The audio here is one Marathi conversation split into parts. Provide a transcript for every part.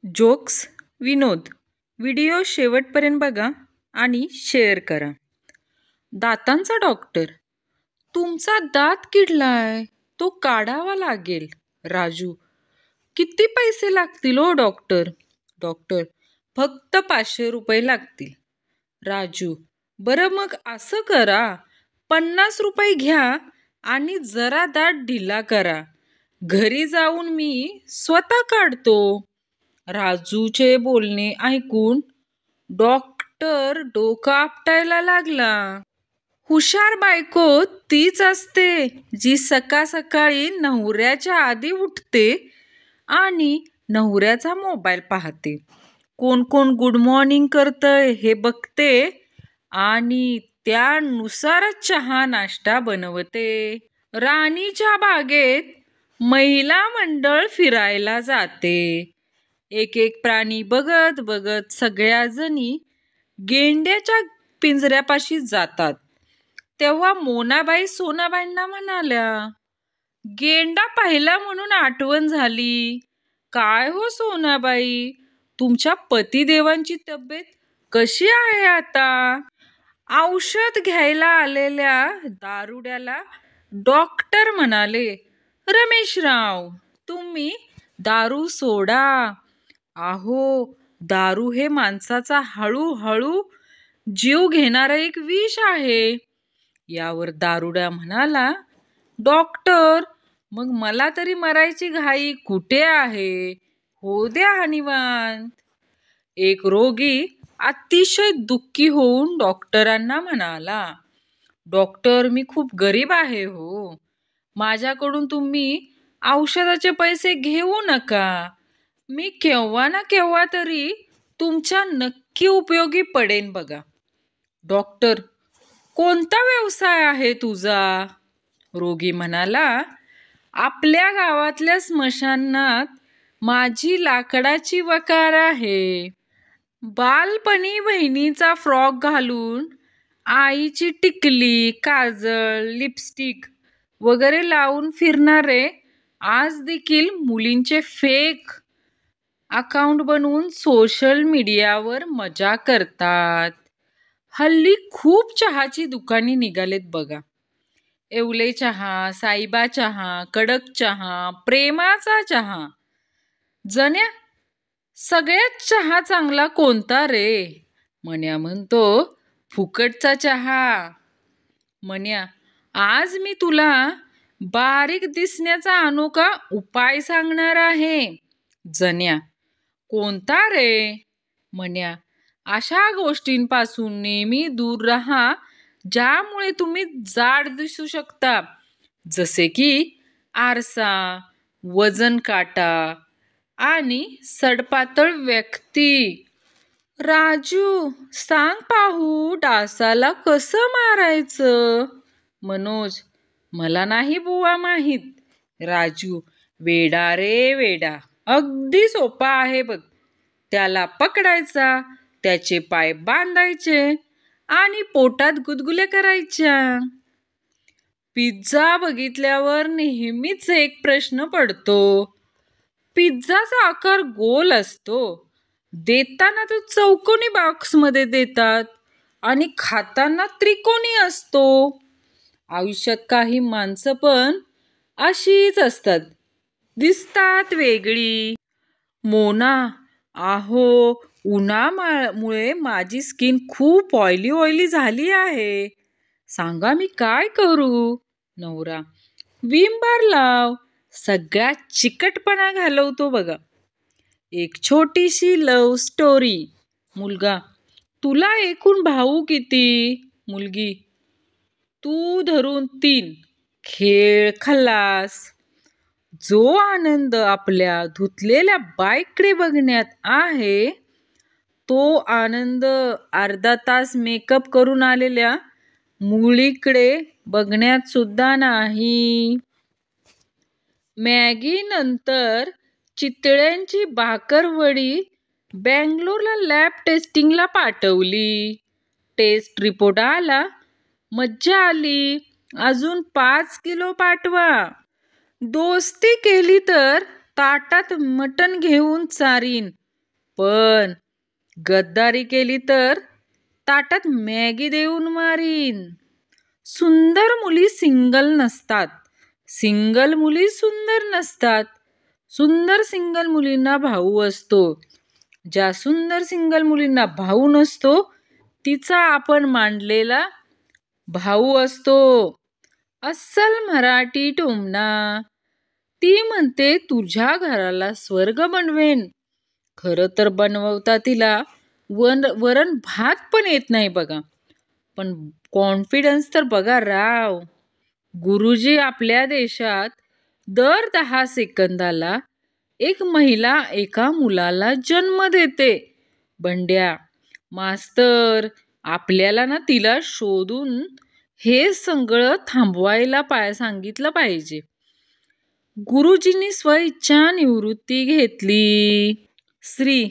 जोक्स, विनोद. व्हिडिओ शेवटपर्यंत बघा आणि शेअर करा. दातांचा डॉक्टर. तुमचा दात किडलाय, तो काढावा लागेल. राजू. किती पैसे लागतील हो डॉक्टर? डॉक्टर. फक्त 500 रुपये लागतील. राजू. बरं मग असं करा, 50 रुपये घ्या आणि जरा दात ढिला करा. घरी जाऊन मी स्वतः काढतो. राजूचे बोलणे ऐकून डॉक्टर डोकं आपटायला लागला. हुशार बायको तीच असते जी सकाळ सकाळी नवऱ्याच्या आधी उठते आणि नवऱ्याचा मोबाईल पाहते, कोण कोण गुड मॉर्निंग करतंय हे बघते आणि त्यानुसारच चहा नाश्ता बनवते. राणीच्या बागेत महिला मंडळ फिरायला जाते. एक एक प्राणी बघत बघत सगळ्या जणी गेंड्याच्या पिंजऱ्यापाशी जातात. तेव्हा मोनाबाई सोनाबाईंना म्हणाल्या, गेंडा पाहिला म्हणून आठवण झाली. काय हो सोनाबाई, तुमच्या पतिदेवांची तब्येत कशी आहे आता? औषध घ्यायला आलेल्या दारुड्याला डॉक्टर म्हणाले, रमेशराव, तुम्ही दारू सोडा. अहो, दारू हे माणसाचा हळूहळू जीव घेणारं एक विष आहे. यावर दारुडा म्हणाला, डॉक्टर, मग मला तरी मरायची घाई कुठे आहे? हो द्या निवांत. एक रोगी अतिशय दुःखी होऊन डॉक्टरांना म्हणाला, डॉक्टर, मी खूप गरीब आहे हो. माझ्याकडून तुम्ही औषधाचे पैसे घेऊ नका. मी केव्हा ना केव्हा तरी तुमच्या नक्की उपयोगी पडेन बघा. डॉक्टर, कोणता व्यवसाय आहे तुझा? रोगी म्हणाला, आपल्या गावातल्या स्मशानात माझी लाकडाची वकार आहे. बालपणी बहिणीचा फ्रॉक घालून आईची टिकली, काजळ, लिपस्टिक वगैरे लावून फिरणारे आज देखील मुलींचे फेक अकाउंट बनवून सोशल मीडियावर मजा करतात. हल्ली खूप चहाची दुकाने निघालेत बघा. येवले चहा, साईबा चहा, कडक चहा, प्रेमाचा चहा. जण्या, सगळ्यात चहा चांगला कोणता रे? मन्या म्हणतो, फुकटचा चहा. मन्या, आज मी तुला बारीक दिसण्याचा अनोखा उपाय सांगणार आहे. जण्या, कोणता रे? मन्या, अशा गोष्टींपासून नेहमी दूर राहा ज्यामुळे तुम्ही जाड दिसू शकता, जसे की आरसा, वजन काटा आणि सडपातळ व्यक्ती. राजू, सांग पाहू, डासाला कसं मारायचं? मनोज, मला नाही बुवा माहीत. राजू, वेडा रे वेडा, अगदी सोपा आहे बघ. त्याला पकडायचा, त्याचे पाय बांधायचे आणि पोटात गुदगुल्या करायच्या. पिझ्झा बघितल्यावर नेहमीच एक प्रश्न पडतो. पिझ्झाचा आकार गोल असतो. देताना तो चौकोनी बॉक्समध्ये देतात आणि खाताना त्रिकोणी असतो. आयुष्यात काही माणसं पण अशीच असतात, दिसतात वेगळी. मोना, अहो, उन्हामुळे माझी स्किन खूप ऑइली झाली आहे. सांगा मी काय करू? नवरा, विम बार लाव, सगळ्यात चिकटपणा घालवतो बघा. एक छोटीशी लव्ह स्टोरी. मुलगा, तुला एकूण भाऊ किती? मुलगी, तू धरून 3. खेळ खल्लास. जो आनंद आपल्या धुतलेल्या बाईककडे बघण्यात आहे, तो आनंद अर्धा तास मेकअप करून आलेल्या मुलीकडे बघण्यात सुद्धा नाही. मॅगी नंतर चितळ्यांची भाकरवडी बँगलोरला लॅब टेस्टिंगला पाठवली. टेस्ट रिपोर्ट आला, मज्जा आली, अजून 5 किलो पाठवा. दोस्ती केली तर ताटात मटण घेऊन चारीन, पण गद्दारी केली तर ताटात मॅगी देऊन मारीन. सुंदर मुली सिंगल नसतात. सिंगल मुली सुंदर नसतात. सुंदर सिंगल मुलींना भाऊ असतो. ज्या सुंदर सिंगल मुलींना भाऊ नसतो तिचा आपण मांडलेला भाऊ असतो. अस्सल मराठी टोमणा. ती म्हणते तुझ्या घराला स्वर्ग बनवेन. खरं तर बनवता तिला वरण भात पण येत नाही बघा. पण कॉन्फिडन्स तर बघा राव. गुरुजी आपल्या देशात दर 10 सेकंदाला एक महिला एका मुलाला जन्म देते. बंड्या, मास्तर आपल्याला ना तिला शोधून हे सगळं थांबवायला सांगितलं पाहिजे. गुरुजींनी स्वइच्छा निवृत्ती घेतली. श्री,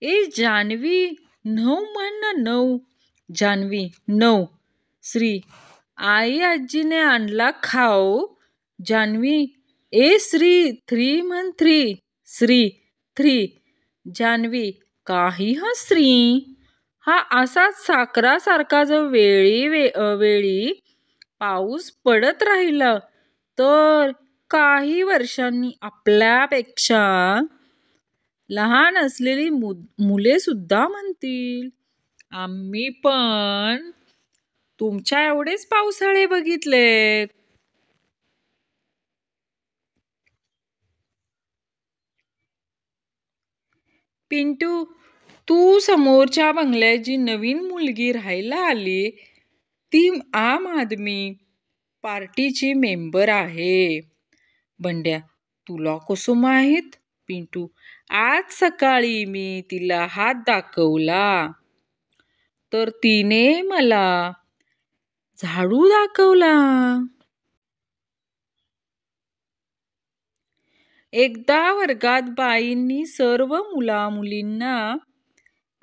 ए जान्हवी 9 म्हण ना 9. जान्हवी 9. श्री, आई आजीने आणला खाऊ. जान्हवी, ए श्री 3 म्हण 3. श्री 3. जान्हवी, काही हा श्री. हा असाच साखरासारखा जर वेळी पाऊस पडत राहिला तर काही वर्षांनी आपल्यापेक्षा लहान असलेली मुले सुद्धा म्हणतील, आम्ही पण तुमच्या एवढेच पावसाळे बघितलेत. पिंटू, तू समोरच्या बंगल्यात जी नवीन मुलगी राहायला आली ती आम आदमी पार्टीची मेंबर आहे. बंड्या, तुला कसं माहीत? पिंटू, आज सकाळी मी तिला हात दाखवला तर तिने मला झाडू दाखवला. एकदा वर्गात बाईंनी सर्व मुलींना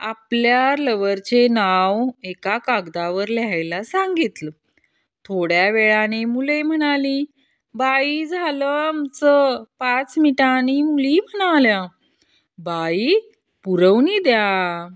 आपल्या लव्हरचे नाव एका कागदावर लिहायला सांगितलं. थोड्या वेळाने मुले म्हणाली, बाई झालं आमचं. 5 मिनिटांनी मुली म्हणाल्या, बाई पुरवणी द्या.